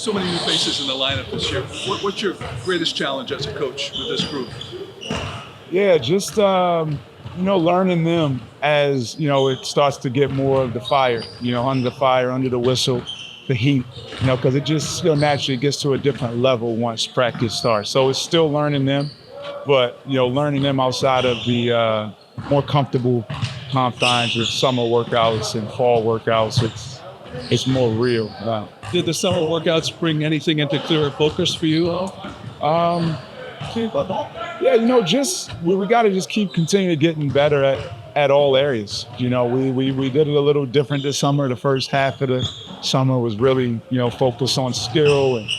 so many new faces in the lineup this year. What's your greatest challenge as a coach with this group? Yeah, just learning them as it starts to get more of the fire. Under the fire, under the whistle, the heat. Because it just naturally gets to a different level once practice starts. So it's still learning them, but learning them outside of the more comfortable confines of summer workouts and fall workouts. It's more real now. Did the summer workouts bring anything into clearer focus for you? Yeah, we got to just keep continuing getting better at all areas. We did it a little different this summer. The first half of the summer was really, focused on skill and,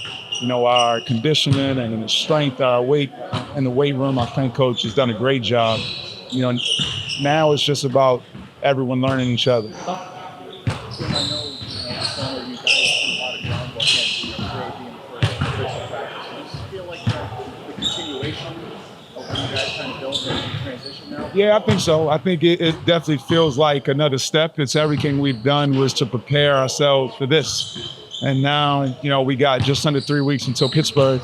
our conditioning and the strength, our weight in the weight room. Our strength coach has done a great job. Now it's just about everyone learning each other. Yeah, I think so. I think it definitely feels like another step. It's everything we've done was to prepare ourselves for this. And now, we got just under 3 weeks until Pittsburgh,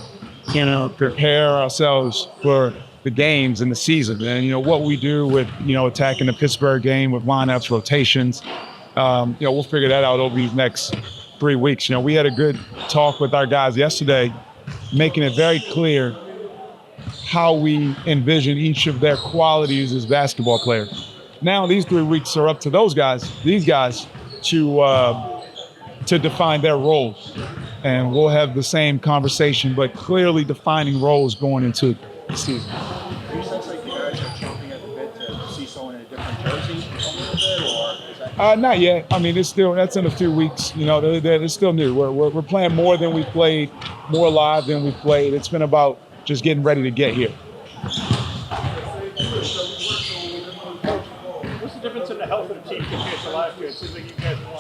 prepare ourselves for the games and the season. And, what we do with, attacking the Pittsburgh game with lineups, rotations, we'll figure that out over these next 3 weeks. We had a good talk with our guys yesterday, making it very clear how we envision each of their qualities as basketball players. Now these 3 weeks are up to these guys, to define their roles. And we'll have the same conversation, but clearly defining roles going into the season. Do you sense like you guys are chomping at the bit to see someone in a different jersey a little bit, or is that? Not yet. I mean, that's in a few weeks. It's still new. We're playing more than we played, more live than we played. It's been about just getting ready to get here. What's the difference in the health of the team compared to last year? It seems like you guys are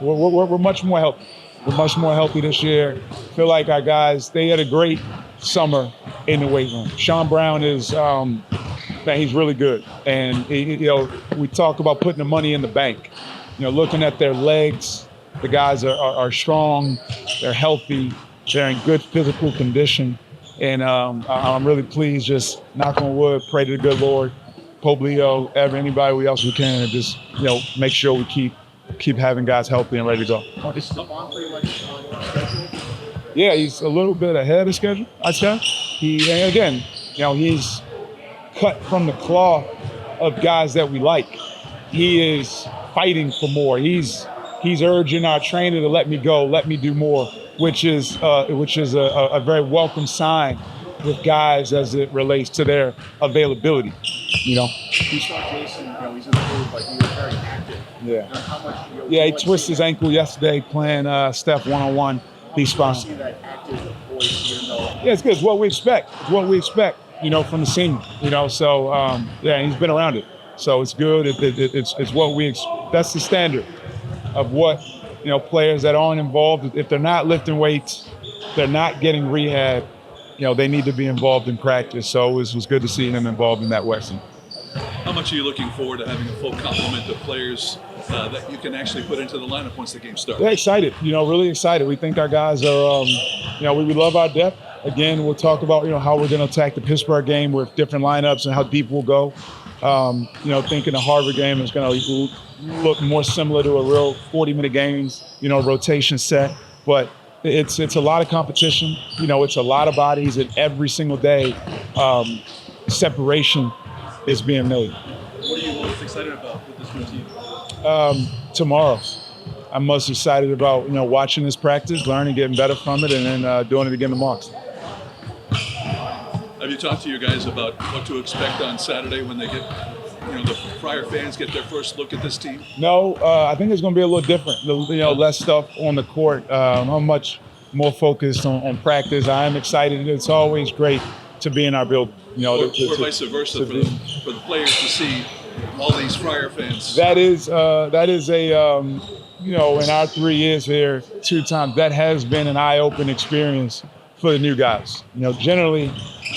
we're much more healthy. We're much more healthy this year. Feel like our guys, they had a great summer in the weight room. Sean Brown is, he's really good. And, we talk about putting the money in the bank. Looking at their legs, the guys are strong, they're healthy, they're in good physical condition. And I'm really pleased, just knock on wood, pray to the good Lord, Pope Leo, anybody else we can, and just, make sure we keep having guys healthy and ready to go. Is Stephon pretty much on schedule? Yeah, he's a little bit ahead of schedule, I'd say. He's cut from the cloth of guys that we like. He is fighting for more. He's urging our trainer to let me go, let me do more, which is a very welcome sign with guys as it relates to their availability. You saw Jason, he's in the group, but he was very active. Yeah. How much? Yeah, he twisted his ankle yesterday playing Steph one-on-one. He's fine. See that active voice, even though. Yeah, it's good. It's what we expect. From the senior. So he's been around it. So it's good. It's what we that's the standard of what players that aren't involved. If they're not lifting weights, they're not getting rehab. They need to be involved in practice. So it was good to see them involved in that way. How much are you looking forward to having a full complement of players that you can actually put into the lineup once the game starts? They're excited. Really excited. We think our guys are. We love our depth. Again, we'll talk about how we're going to attack the Pittsburgh game with different lineups and how deep we'll go. Thinking the Harvard game is going to look more similar to a real 40-minute games, rotation set. But it's a lot of competition. It's a lot of bodies, and every single day, separation is being made. What are you most excited about with this new team? Tomorrow, I'm most excited about watching this practice, learning, getting better from it, and then doing it again tomorrow. Have you talked to your guys about what to expect on Saturday when they get, the Friar fans get their first look at this team? No, I think it's going to be a little different. Less stuff on the court. I'm much more focused on practice. I am excited. It's always great to be in our building. Or vice versa for the players to see all these Friar fans. That is a in our 3 years here, 2 times, that has been an eye-opening experience for the new guys. Generally,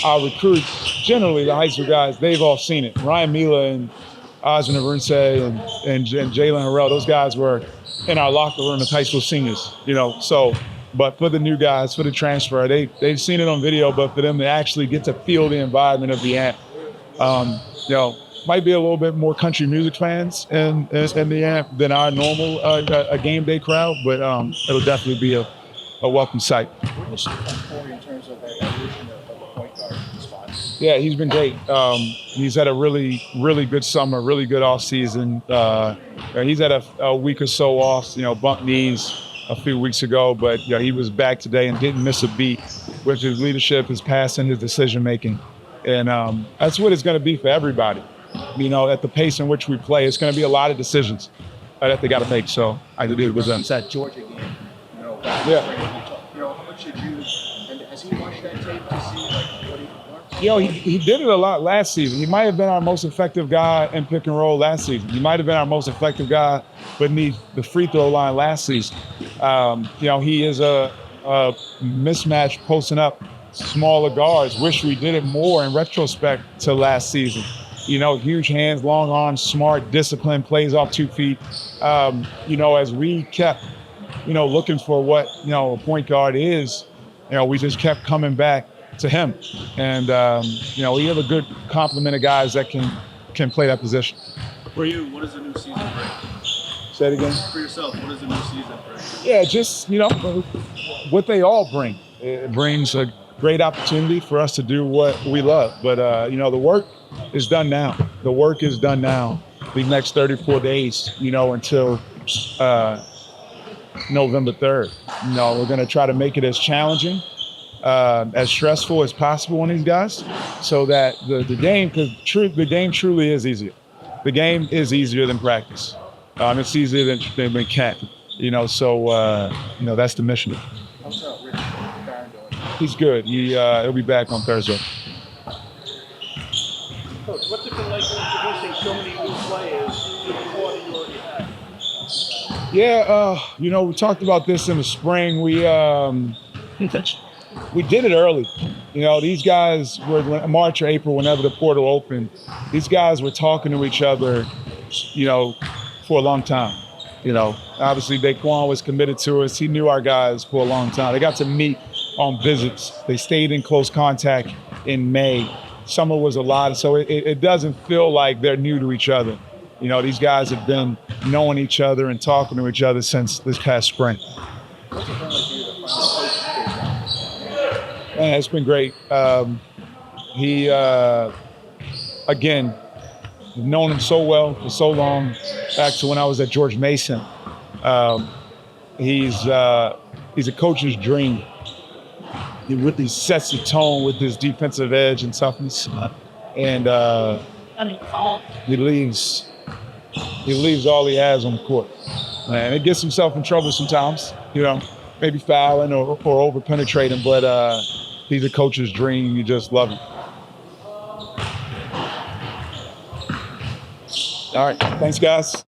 our recruits, the high school guys, they've all seen it. Ryan Mila and Osmond Arunse and Jalen Harrell, those guys were in our locker room as high school seniors, you know. So, but for the new guys, for the transfer, they've seen it on video, but for them to actually get to feel the environment of the amp, you know, might be a little bit more country music fans in the amp than our normal a game day crowd, but it'll definitely be a welcome sight. What's the Corey in terms of the evolution of the point guard spot? Yeah, he's been great. He's had a really, really good summer, really good off season. He's had a week or so off, you know, bumped knees a few weeks ago, but you know, he was back today and didn't miss a beat with his leadership, his passing, his decision making. And that's what it's going to be for everybody. You know, at the pace in which we play, it's going to be a lot of decisions that they got to make. So I did it with them. It's that Georgia game. You know, you know, how much did you? And has he watched that tape to see like what he learned? You know, he did it a lot last season. He might have been our most effective guy in pick and roll last season. He might have been our most effective guy beneath the free throw line last season. You know, he is a mismatch posting up smaller guards. Wish we did it more in retrospect to last season. You know, huge hands, long arms, smart, disciplined, plays off 2 feet. You know, as we kept, you know, looking for what, you know, a point guard is, you know, we just kept coming back to him. And, you know, we have a good complement of guys that can play that position. For you, what does the new season bring? Say it again. For yourself, what does the new season bring? Yeah, just, you know, what they all bring. It brings a great opportunity for us to do what we love. But, you know, the work is done now. The work is done now. The next 34 days, you know, until November 3rd. You know, we're going to try to make it as challenging, as stressful as possible on these guys so that the game, because the game truly is easier. The game is easier than practice. It's easier than camp, you know, so, you know, that's the mission. How's Rich Barron doing? He's good. He'll be back on Thursday. Coach, what's it been like introducing so many new players to the core that you already have? Yeah, you know, we talked about this in the spring. We did it early. You know, these guys were March or April, whenever the portal opened. These guys were talking to each other, you know, for a long time. You know, obviously Daquan was committed to us. He knew our guys for a long time. They got to meet on visits. They stayed in close contact in May. Summer was a lot, so it doesn't feel like they're new to each other. You know, these guys have been knowing each other and talking to each other since this past spring. What's it been like for you to finally coach? Man, it's been great. He, again, known him so well for so long, back to when I was at George Mason. He's a coach's dream. He really sets the tone with his defensive edge and toughness. And he leaves all he has on the court. And it gets himself in trouble sometimes, you know, maybe fouling or over penetrating, but he's a coach's dream. You just love him. All right, thanks guys.